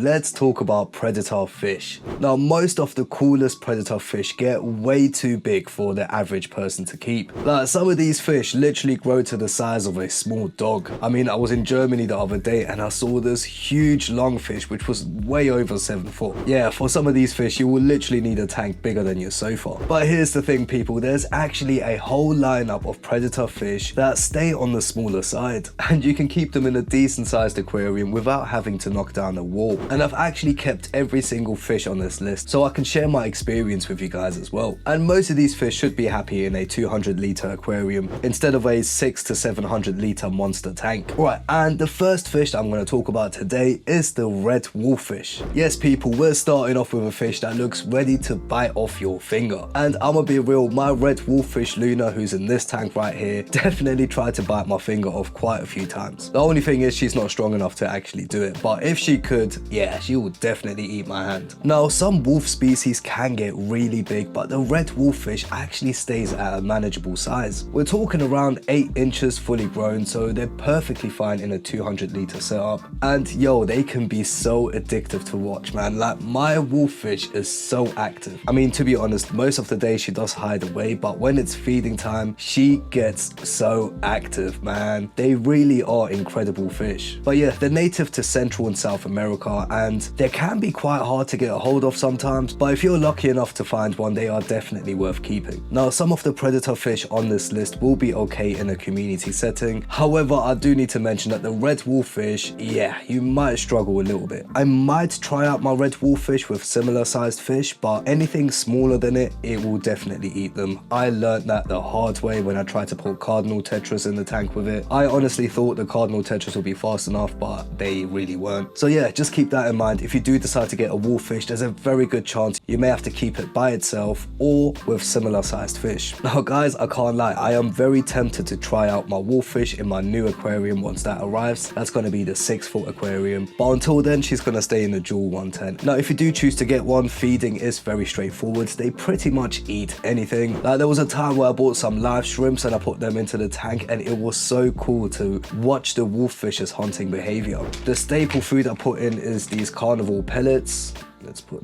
Let's talk about predator fish. Now, most of the coolest predator fish get way too big for the average person to keep. Like, some of these fish literally grow to the size of a small dog. I mean, I was in Germany the other day and I saw this huge lungfish which was way over 7 foot. Yeah, for some of these fish you will literally need a tank bigger than your sofa. But here's the thing, people, there's actually a whole lineup of predator fish that stay on the smaller side, and you can keep them in a decent sized aquarium without having to knock down a wall. And I've actually kept every single fish on this list so I can share my experience with you guys as well. And most of these fish should be happy in a 200-litre aquarium instead of a 600 to 700-litre monster tank. Right, and the first fish that I'm going to talk about today is the red wolffish. Yes, people, we're starting off with a fish that looks ready to bite off your finger. And I'm gonna be real, my red wolffish Luna, who's in this tank right here, definitely tried to bite my finger off quite a few times. The only thing is she's not strong enough to actually do it, but if she could, yeah, she would definitely eat my hand. Now, some wolf species can get really big, but the red wolffish actually stays at a manageable size. We're talking around 8 inches fully grown, so they're perfectly fine in a 200-litre setup. And yo, they can be so addictive to watch, man. Like, my wolffish is so active. I mean, to be honest, most of the day she does hide away, but when it's feeding time, she gets so active, man. They really are incredible fish. But yeah, they're native to Central and South America, and they can be quite hard to get a hold of sometimes, but if you're lucky enough to find one, they are definitely worth keeping. Now, some of the predator fish on this list will be okay in a community setting. However, I do need to mention that the red wolffish, yeah, you might struggle a little bit. I might try out my red wolffish with similar sized fish, but anything smaller than it will definitely eat them. I learned that the hard way when I tried to put cardinal tetras in the tank with it. I honestly thought the cardinal tetras would be fast enough, but they really weren't. So yeah, just keep that in mind. If you do decide to get a wolffish, there's a very good chance you may have to keep it by itself or with similar sized fish. Now guys, I can't lie, I am very tempted to try out my wolffish in my new aquarium once that arrives. That's going to be the 6-foot aquarium, but until then she's going to stay in the Jewel 110. Now if you do choose to get one, feeding is very straightforward. They pretty much eat anything. Like, there was a time where I bought some live shrimps and I put them into the tank, and it was so cool to watch the wolffish's hunting behavior. The staple food I put in is these carnivore pellets. Let's put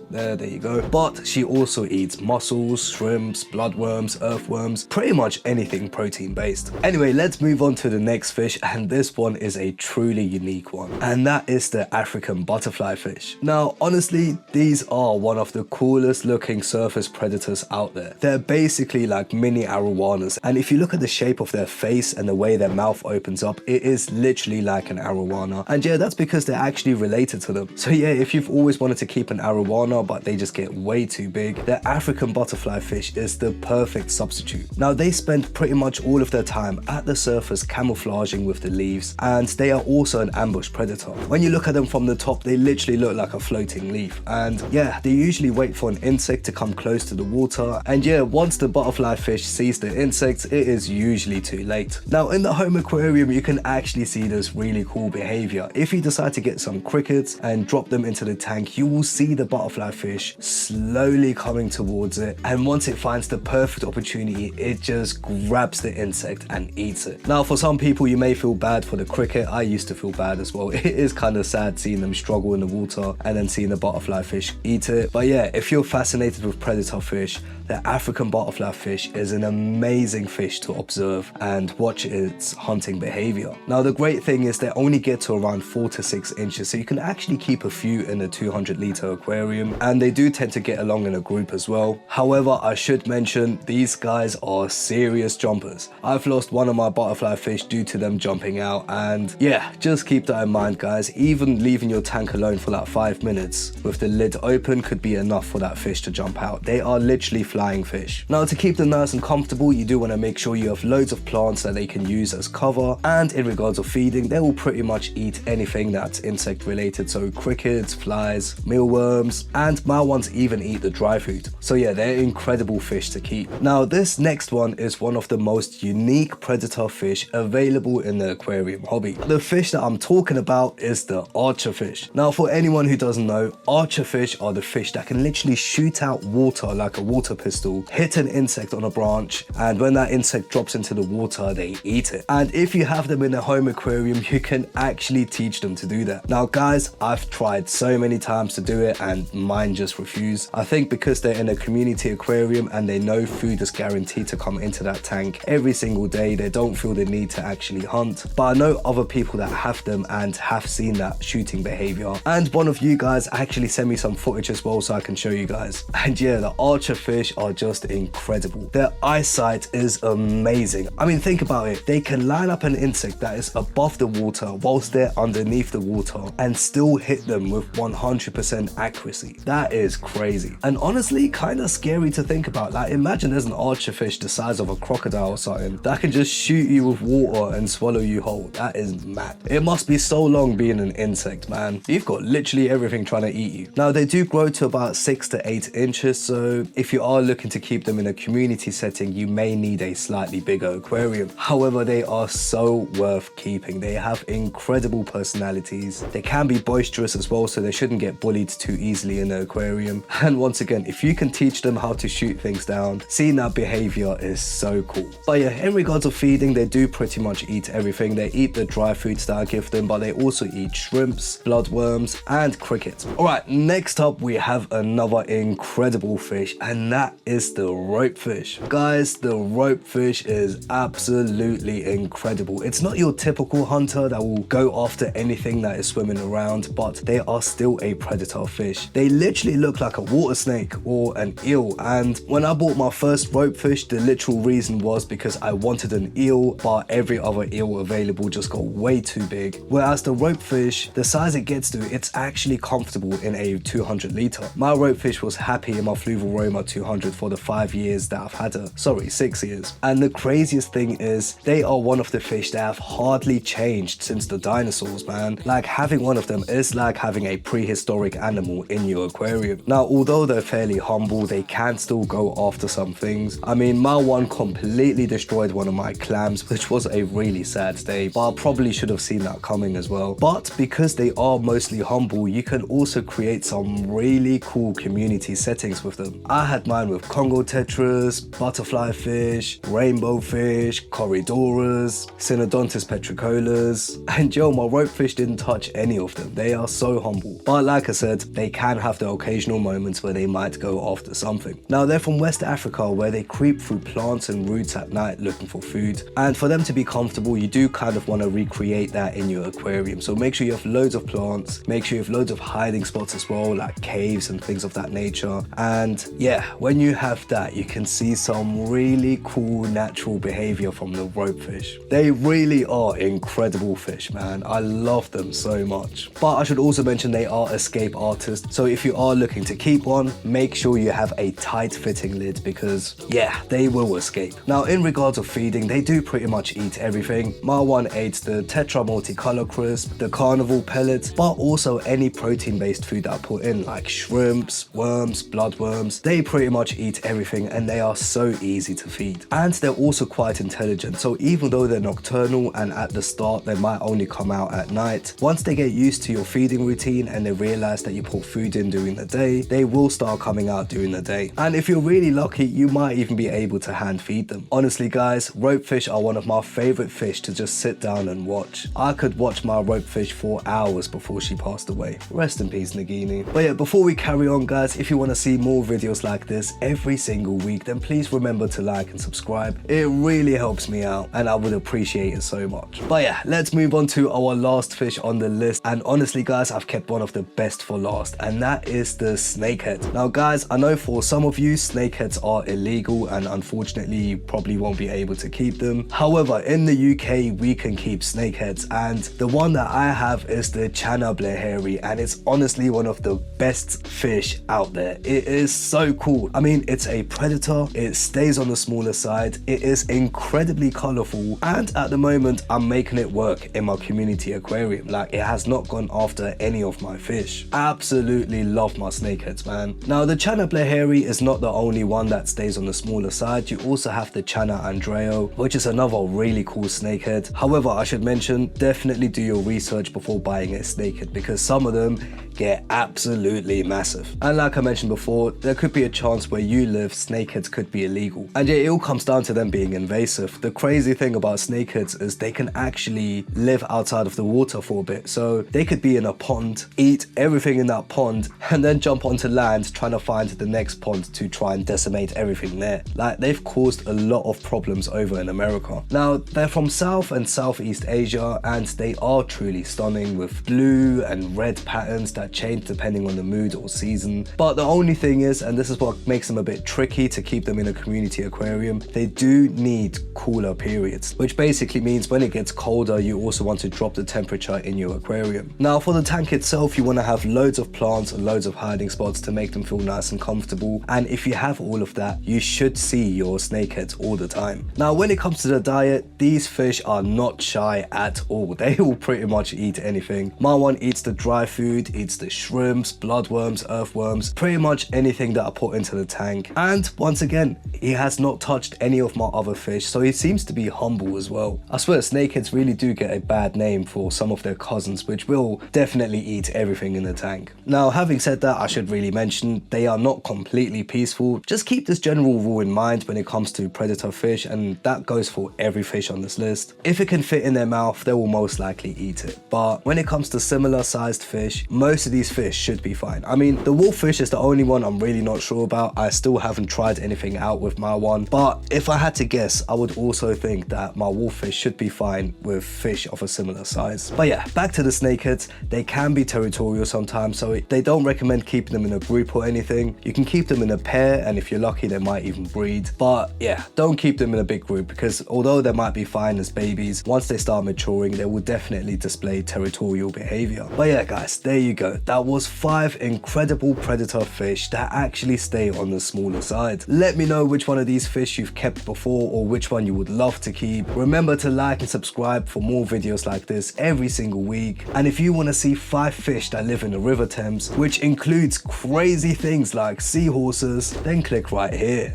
there you go. But she also eats mussels, shrimps, bloodworms, earthworms, pretty much anything protein based. Anyway, let's move on to the next fish, and this one is a truly unique one, and that is the African butterfly fish. Now honestly, these are one of the coolest looking surface predators out there. They're basically like mini Arowanas, and if you look at the shape of their face and the way their mouth opens up, it is literally like an Arowana. And yeah, that's because they're actually related to them. So yeah, if you've always wanted to keep an Arowana but they just get way too big, the African butterfly fish is the perfect substitute. Now they spend pretty much all of their time at the surface camouflaging with the leaves, and they are also an ambush predator. When you look at them from the top, they literally look like a floating leaf, and yeah, they usually wait for an insect to come close to the water, and yeah, once the butterfly fish sees the insects, it is usually too late. Now in the home aquarium, you can actually see this really cool behavior. If you decide to get some crickets and drop them into the tank, you will see the butterfly fish slowly coming towards it, and once it finds the perfect opportunity, it just grabs the insect and eats it. Now for some people, you may feel bad for the cricket. I used to feel bad as well. It is kind of sad seeing them struggle in the water and then seeing the butterfly fish eat it. But yeah, if you're fascinated with predator fish, the African butterfly fish is an amazing fish to observe and watch its hunting behavior. Now the great thing is they only get to around 4 to 6 inches, so you can actually keep a few in a 200-litre aquarium, and they do tend to get along in a group as well. However, I should mention, these guys are serious jumpers. I've lost one of my butterfly fish due to them jumping out, and yeah, just keep that in mind guys. Even leaving your tank alone for like 5 minutes with the lid open could be enough for that fish to jump out. They are literally flying fish. Now to keep them nice and comfortable, you do want to make sure you have loads of plants that they can use as cover, and in regards of feeding, they will pretty much eat anything that's insect related, so crickets, flies, mealworms, and my ones even eat the dry food. So yeah, they're incredible fish to keep. Now this next one is one of the most unique predator fish available in the aquarium hobby. The fish that I'm talking about is the archerfish. Now for anyone who doesn't know, archerfish are the fish that can literally shoot out water like a water pistol, hit an insect on a branch, and when that insect drops into the water, they eat it. And if you have them in a home aquarium, you can actually teach them to do that. Now guys, I've tried so many times to do it and mine just refuse. I think because they're in a community aquarium and they know food is guaranteed to come into that tank every single day, they don't feel the need to actually hunt. But I know other people that have them and have seen that shooting behavior. And one of you guys actually sent me some footage as well so I can show you guys. And yeah, the archerfish are just incredible. Their eyesight is amazing. I mean, think about it. They can line up an insect that is above the water whilst they're underneath the water and still hit them with 100% accuracy. That is crazy. And honestly, kind of scary to think about. Like, imagine there's an archerfish the size of a crocodile or something that can just shoot you with water and swallow you whole. That is mad. It must be so long being an insect, man. You've got literally everything trying to eat you. Now, they do grow to about 6 to 8 inches, so if you are looking to keep them in a community setting, you may need a slightly bigger aquarium. However, they are so worth keeping. They have incredible personalities. They can be boisterous as well, so they shouldn't get bullied too easily in the aquarium. And once again, if you can teach them how to shoot things down, seeing that behavior is so cool. But yeah, in regards of feeding, they do pretty much eat everything. They eat the dry foods that I give them, but they also eat shrimps, bloodworms, and crickets. All right, next up, we have another incredible fish, and that is the ropefish. Guys, the ropefish is absolutely incredible. It's not your typical hunter that will go after anything that is swimming around, but they are still a predator fish. They literally look like a water snake or an eel, and when I bought my first ropefish, the literal reason was because I wanted an eel, but every other eel available just got way too big. Whereas the ropefish, the size it gets to, it's actually comfortable in a 200 litre. My ropefish was happy in my Fluval Roma 200 for the 5 years that I've had her. Sorry, 6 years. And the craziest thing is, they are one of the fish that have hardly changed since the dinosaurs, man. Like, having one of them is like having a prehistoric animal in your aquarium. Now, although they're fairly humble, they can still go after some things. I mean, my one completely destroyed one of my clams, which was a really sad day, but I probably should have seen that coming as well. But because they are mostly humble, you can also create some really cool community settings with them. I had mine with Congo tetras, butterfly fish, rainbow fish, corridoras, Synodontis petricolas, and yo, my ropefish didn't touch any of them. They are so humble. But like I said, they can have the occasional moments where they might go after something. Now, they're from West Africa, where they creep through plants and roots at night looking for food. And for them to be comfortable, you do kind of want to recreate that in your aquarium. So make sure you have loads of plants, make sure you have loads of hiding spots as well, like caves and things of that nature. And yeah, when you have that, you can see some really cool natural behavior from the ropefish. They really are incredible fish, man. I love them so much. But I should also mention they are escape artists. So if you are looking to keep one, make sure you have a tight fitting lid, because yeah, they will escape. Now, in regards of feeding, they do pretty much eat everything. My one ate the tetra multicolor crisp, the carnival pellets, but also any protein based food that I put in, like shrimps, worms, bloodworms. They pretty much eat everything, and they are so easy to feed. And they're also quite intelligent, so even though they're nocturnal and at the start they might only come out at night, once they get used to your feeding routine and they realize that you put food in during the day, they will start coming out during the day. And if you're really lucky, you might even be able to hand feed them. Honestly guys, ropefish are one of my favorite fish to just sit down and watch. I could watch my ropefish for hours before she passed away. Rest in peace, Nagini. But yeah, before we carry on guys, if you want to see more videos like this every single week, then please remember to like and subscribe. It really helps me out and I would appreciate it so much. But yeah, let's move on to our last fish on the list. And honestly guys, I've kept one of the best for last, and that is the snakehead. Now guys, I know for some of you snakeheads are illegal and unfortunately you probably won't be able to keep them. However, in the UK we can keep snakeheads, and the one that I have is the Chanablehaeri, and it's honestly one of the best fish out there. It is so cool. I mean, it's a predator, it stays on the smaller side, it is incredibly colorful, and at the moment I'm making it work in my community aquarium. Like, it has not gone after any of my fish. absolutely love my snakeheads, man. Now the Channa blaheri is not the only one that stays on the smaller side. You also have the Channa andreo, which is another really cool snakehead. However, I should mention, definitely do your research before buying a snakehead because some of them get absolutely massive. And like I mentioned before, there could be a chance where you live, snakeheads could be illegal. And yeah, it all comes down to them being invasive. The crazy thing about snakeheads is they can actually live outside of the water for a bit. So they could be in a pond, eat everything in that pond, and then jump onto land trying to find the next pond to try and decimate everything there. Like, they've caused a lot of problems over in America. Now, they're from South and Southeast Asia, and they are truly stunning with blue and red patterns that change depending on the mood or season. But the only thing is, and this is what makes them a bit tricky to keep them in a community aquarium, they do need cooler periods, which basically means when it gets colder, you also want to drop the temperature in your aquarium. Now for the tank itself, you want to have loads of plants and loads of hiding spots to make them feel nice and comfortable. And if you have all of that, you should see your snakeheads all the time. Now when it comes to the diet, these fish are not shy at all. They will pretty much eat anything. My one eats the dry food, eats the shrimps, bloodworms, earthworms, pretty much anything that I put into the tank. And once again, he has not touched any of my other fish, so he seems to be humble as well. I swear snakeheads really do get a bad name for some of their cousins, which will definitely eat everything in the tank. Now having said that, I should really mention they are not completely peaceful. Just keep this general rule in mind when it comes to predator fish, and that goes for every fish on this list. If it can fit in their mouth, they will most likely eat it. But when it comes to similar sized fish, most of these fish should be fine. I mean, the wolffish is the only one I'm really not sure about. I still haven't tried anything out with my one, but if I had to guess, I would also think that my wolffish should be fine with fish of a similar size. But yeah, back to the snakeheads. They can be territorial sometimes, so they don't recommend keeping them in a group or anything. You can keep them in a pair, and if you're lucky, they might even breed. But yeah, don't keep them in a big group because although they might be fine as babies, once they start maturing, they will definitely display territorial behavior. But yeah, guys, there you go. That was 5 incredible predator fish that actually stay on the smaller side. Let me know which one of these fish you've kept before or which one you would love to keep. Remember to like and subscribe for more videos like this every single week. And if you want to see 5 fish that live in the River Thames, which includes crazy things like seahorses, then click right here.